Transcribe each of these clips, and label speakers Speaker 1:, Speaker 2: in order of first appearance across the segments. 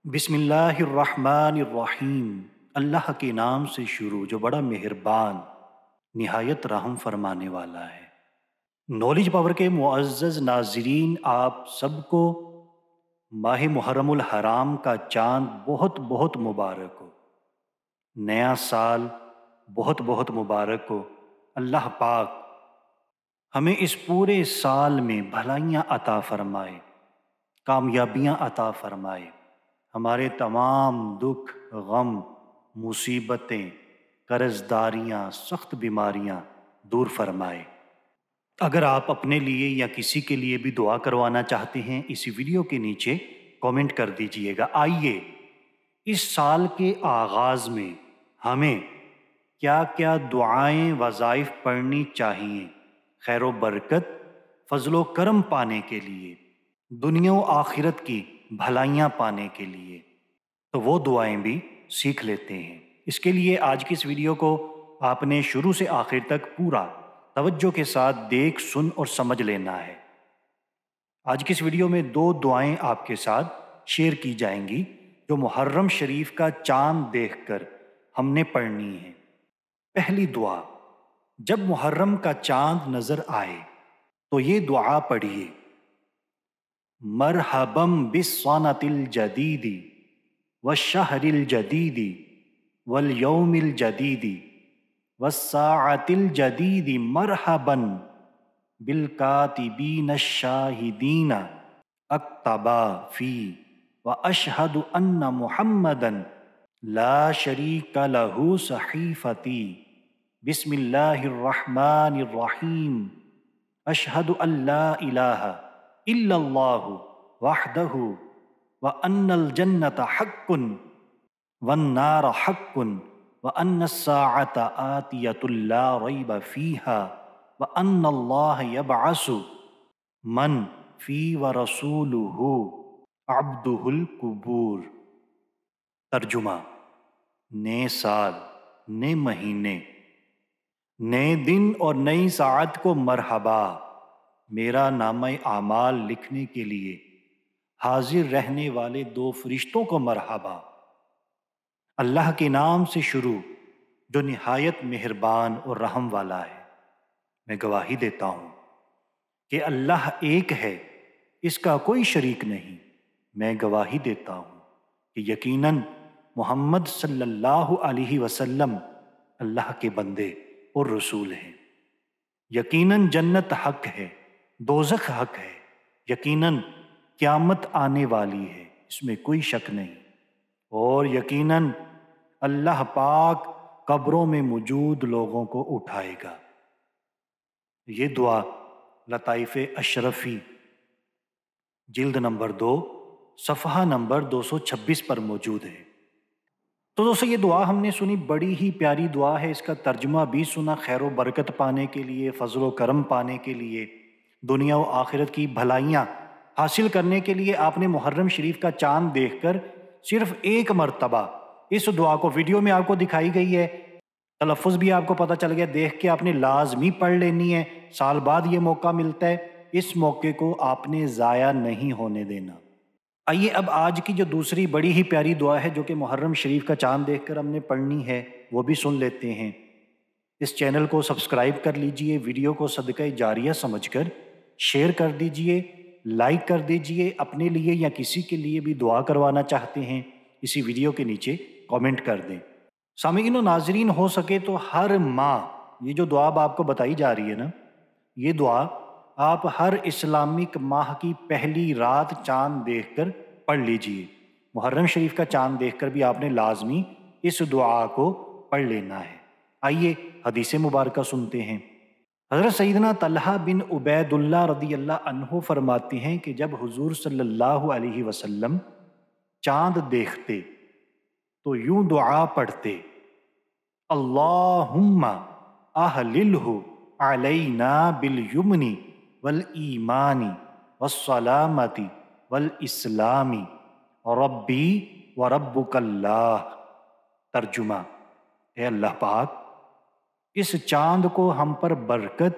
Speaker 1: بسم اللہ الرحمن الرحیم۔ اللہ کے نام سے شروع جو بڑا مہربان نہایت رحم فرمانے والا ہے۔ نالج پاور کے معزز ناظرین، آپ سب کو ماہ محرم الحرام کا چاند بہت بہت مبارک ہو، نیا سال بہت بہت مبارک ہو۔ اللہ پاک ہمیں اس پورے سال میں بھلائیاں عطا فرمائے، کامیابیاں عطا فرمائے، ہمارے تمام دکھ غم مصیبتیں قرض داریاں سخت بیماریاں دور فرمائے۔ اگر آپ اپنے لیے یا کسی کے لیے بھی دعا کروانا چاہتے ہیں، اسی ویڈیو کے نیچے کامنٹ کر دیجئے گا۔ آئیے اس سال کے آغاز میں ہمیں کیا کیا دعائیں وظائف پڑھنی چاہیے خیر و برکت فضل و کرم پانے کے لیے، دنیا و آخرت کی بھلائیاں پانے کے لیے، تو وہ دعائیں بھی سیکھ لیتے ہیں۔ اس کے لیے آج کی اس ویڈیو کو آپ نے شروع سے آخر تک پورا توجہ کے ساتھ دیکھ سن اور سمجھ لینا ہے۔ آج کی اس ویڈیو میں 2 دعائیں آپ کے ساتھ شیئر کی جائیں گی جو محرم شریف کا چاند دیکھ کر ہم نے پڑھنی ہے۔ پہلی دعا، جب محرم کا چاند نظر آئے تو یہ دعا پڑھیے: مرحباً بالسنۃ الجدید والشہر الجدید والیوم الجدید والساعۃ الجدید، مرحباً بالکاتبین الشاہدین اکتبا فی واشہد ان محمدً لا شریک لہ صحیفتی، بسم اللہ الرحمن الرحیم، اشہد ان لا الہ الا اللہ وحدہ وان الجنۃ حق والنار حق وان الساعۃ آتیۃ لا ریب فیہا وان اللہ یبعث من فی ورسولہ عبدہ القبور۔ ترجمہ: نئے سال، نئے مہینے، نئے دن اور نئی ساعت کو مرحبا، میرا نامہ اعمال لکھنے کے لیے حاضر رہنے والے 2 فرشتوں کو مرحبا۔ اللہ کے نام سے شروع جو نہایت مہربان اور رحم والا ہے۔ میں گواہی دیتا ہوں کہ اللہ ایک ہے، اس کا کوئی شریک نہیں۔ میں گواہی دیتا ہوں کہ یقیناً محمد صلی اللہ علیہ وسلم اللہ کے بندے اور رسول ہیں۔ یقیناً جنت حق ہے، دوزخ حق ہے، یقیناً قیامت آنے والی ہے، اس میں کوئی شک نہیں، اور یقیناً اللہ پاک قبروں میں موجود لوگوں کو اٹھائے گا۔ یہ دعا لطائف اشرفی جلد نمبر 2 صفحہ نمبر 226 پر موجود ہے۔ تو دوستو، یہ دعا ہم نے سنی، بڑی ہی پیاری دعا ہے۔ اس کا ترجمہ بھی سنا، خیر و برکت پانے کے لیے، فضل و کرم پانے کے لیے، دنیا و آخرت کی بھلائیاں حاصل کرنے کے لیے آپ نے محرم شریف کا چاند دیکھ کر صرف 1 مرتبہ اس دعا کو ویڈیو میں آپ کو دکھائی گئی ہے، تلفظ بھی آپ کو پتہ چل گیا، دیکھ کے آپ نے لازمی پڑھ لینی ہے۔ سال بعد یہ موقع ملتا ہے، اس موقع کو آپ نے ضائع نہیں ہونے دینا۔ آئیے اب آج کی جو دوسری بڑی ہی پیاری دعا ہے جو کہ محرم شریف کا چاند دیکھ کر ہم نے پڑھنی ہے، وہ بھی سن لیتے ہیں۔ اس چینل کو سبسکرائب کر لیجئے، ویڈیو کو صدقہ جاریہ سمجھ کر شیئر کر دیجئے، لائک کر دیجئے۔ اپنے لیے یا کسی کے لیے بھی دعا کروانا چاہتے ہیں، اسی ویڈیو کے نیچے کامنٹ کر دیں۔ سامعین و ناظرین، ہو سکے تو ہر ماہ یہ جو دعا آپ کو بتائی جا رہی ہے نا، یہ دعا آپ ہر اسلامک ماہ کی پہلی رات چاند دیکھ کر پڑھ لیجئے۔ محرم شریف کا چاند دیکھ کر بھی آپ نے لازمی اس دعا کو پڑھ لینا ہے۔ آئیے حدیث مبارکہ سنتے ہیں۔ حضرت سیدنا طلحہ بن عبید اللہ رضی اللہ عنہ فرماتے ہیں کہ جب حضور صلی اللہ علیہ وسلم چاند دیکھتے تو یوں دعا پڑھتے: اللہم اہللہ علینا بالیمن والایمان والسلامۃ والاسلام ربی وربک اللہ۔ ترجمہ: اے اللہ پاک، اس چاند کو ہم پر برکت،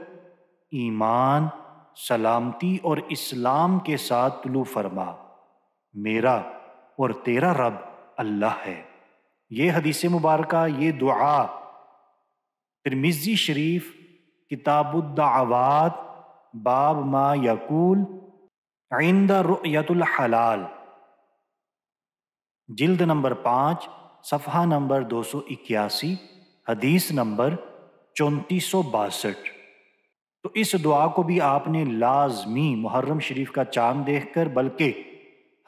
Speaker 1: ایمان، سلامتی اور اسلام کے ساتھ طلوع فرما، میرا اور تیرا رب اللہ ہے۔ یہ حدیث مبارکہ، یہ دعا ترمذی شریف کتاب الدعوات باب ما یقول عند رؤیت الحلال، جلد نمبر 5 صفحہ نمبر 281، حدیث نمبر 3462۔ تو اس دعا کو بھی آپ نے لازمی محرم شریف کا چاند دیکھ کر، بلکہ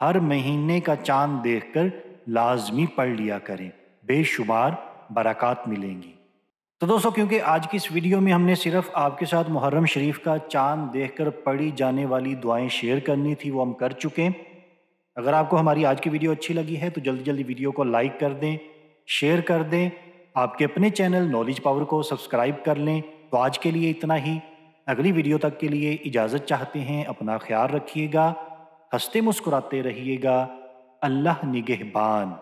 Speaker 1: ہر مہینے کا چاند دیکھ کر لازمی پڑھ لیا کریں، بے شمار برکات ملیں گی۔ تو دوستو، کیونکہ آج کی اس ویڈیو میں ہم نے صرف آپ کے ساتھ محرم شریف کا چاند دیکھ کر پڑھی جانے والی دعائیں شیئر کرنی تھی، وہ ہم کر چکے ہیں۔ اگر آپ کو ہماری آج کی ویڈیو اچھی لگی ہے تو جلدی جلدی ویڈیو کو لائک کر دیں، شیئر کر دیں، آپ کے اپنے چینل نالج پاور کو سبسکرائب کر لیں۔ تو آج کے لیے اتنا ہی، اگلی ویڈیو تک کے لیے اجازت چاہتے ہیں۔ اپنا خیال رکھیے گا، ہنستے مسکراتے رہیے گا۔ اللہ نگہبان۔